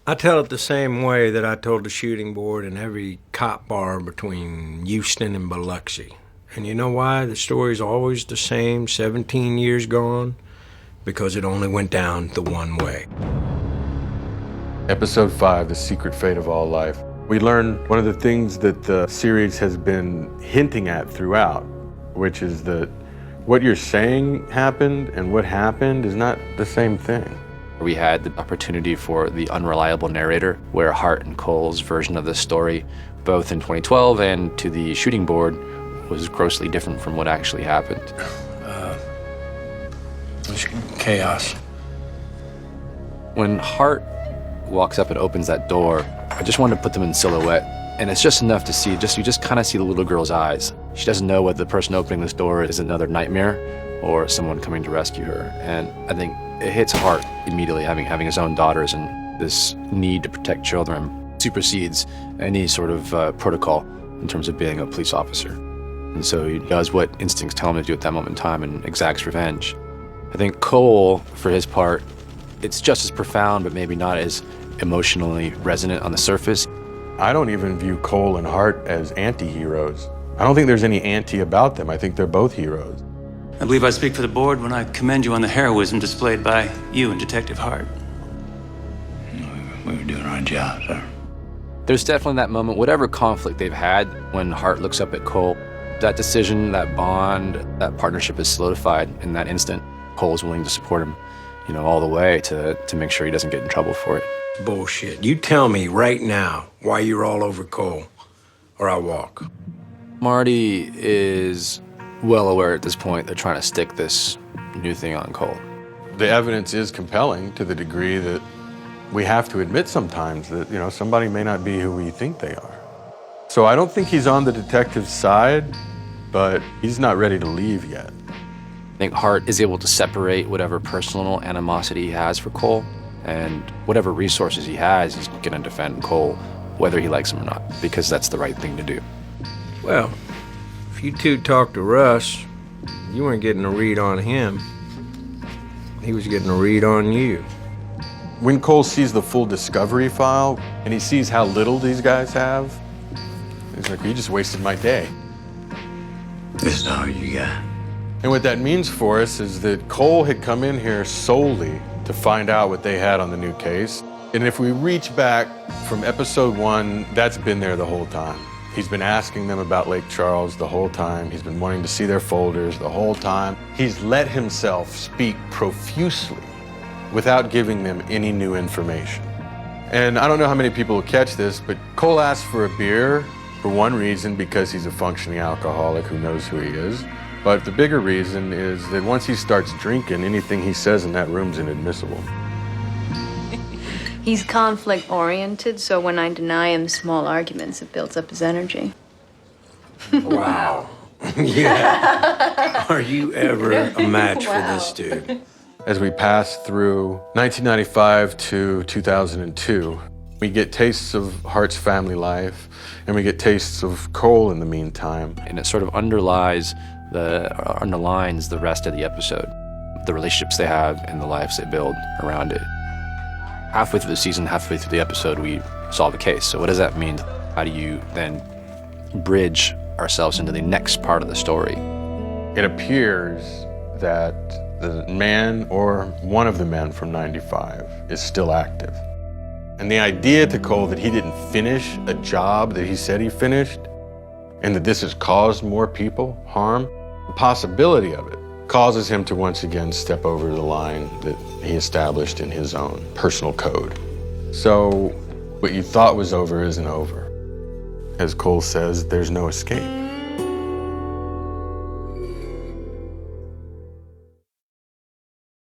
I tell it the same way that I told the shooting board in every cop bar between Houston and Biloxi. And you know why the story's always the same, 17 years gone? Because it only went down the one way. Episode 5, The Secret Fate of All Life. We learn one of the things that the series has been hinting at throughout, which is that what you're saying happened and what happened is not the same thing. We had the opportunity for the unreliable narrator, where Hart and Cole's version of the story, both in 2012 and to the shooting board, was grossly different from what actually happened. There's chaos. When Hart walks up and opens that door, I just wanted to put them in silhouette. And it's just enough to see, you just kind of see the little girl's eyes. She doesn't know whether the person opening this door is another nightmare or someone coming to rescue her. And I think it hits Hart immediately, having his own daughters, and this need to protect children supersedes any sort of protocol in terms of being a police officer. And so he does what instincts tell him to do at that moment in time and exacts revenge. I think Cole, for his part, it's just as profound, but maybe not as emotionally resonant on the surface. I don't even view Cole and Hart as anti-heroes. I don't think there's any anti about them. I think they're both heroes. I believe I speak for the board when I commend you on the heroism displayed by you and Detective Hart. We were doing our job, sir. There's definitely that moment, whatever conflict they've had, when Hart looks up at Cole, that decision, that bond, that partnership is solidified in that instant. Cole's willing to support him, all the way to make sure he doesn't get in trouble for it. Bullshit. You tell me right now why you're all over Cole, or I'll walk. Marty is well aware at this point they're trying to stick this new thing on Cole. The evidence is compelling to the degree that we have to admit sometimes that, somebody may not be who we think they are. So I don't think he's on the detective's side, but he's not ready to leave yet. I think Hart is able to separate whatever personal animosity he has for Cole, and whatever resources he has, he's going to defend Cole, whether he likes him or not, because that's the right thing to do. Well, if you two talked to Russ, you weren't getting a read on him. He was getting a read on you. When Cole sees the full discovery file and he sees how little these guys have, he's like, you just wasted my day. This is all you got. And what that means for us is that Cole had come in here solely to find out what they had on the new case. And if we reach back from episode 1, that's been there the whole time. He's been asking them about Lake Charles the whole time. He's been wanting to see their folders the whole time. He's let himself speak profusely without giving them any new information. And I don't know how many people will catch this, but Cole asked for a beer for one reason, because he's a functioning alcoholic who knows who he is. But the bigger reason is that once he starts drinking, anything he says in that room's inadmissible. He's conflict-oriented, so when I deny him small arguments, it builds up his energy. Wow. Yeah. Are you ever a match for this dude? As we pass through 1995 to 2002, we get tastes of Hart's family life, and we get tastes of Cole in the meantime. And it sort of underlines the rest of the episode, the relationships they have and the lives they build around it. Halfway through the season, halfway through the episode, we solve a case. So what does that mean? How do you then bridge ourselves into the next part of the story? It appears that the man, or one of the men from 95, is still active. And the idea to Cole that he didn't finish a job that he said he finished, and that this has caused more people harm, the possibility of it causes him to once again step over the line that he established in his own personal code. So what you thought was over isn't over. As Cole says, there's no escape.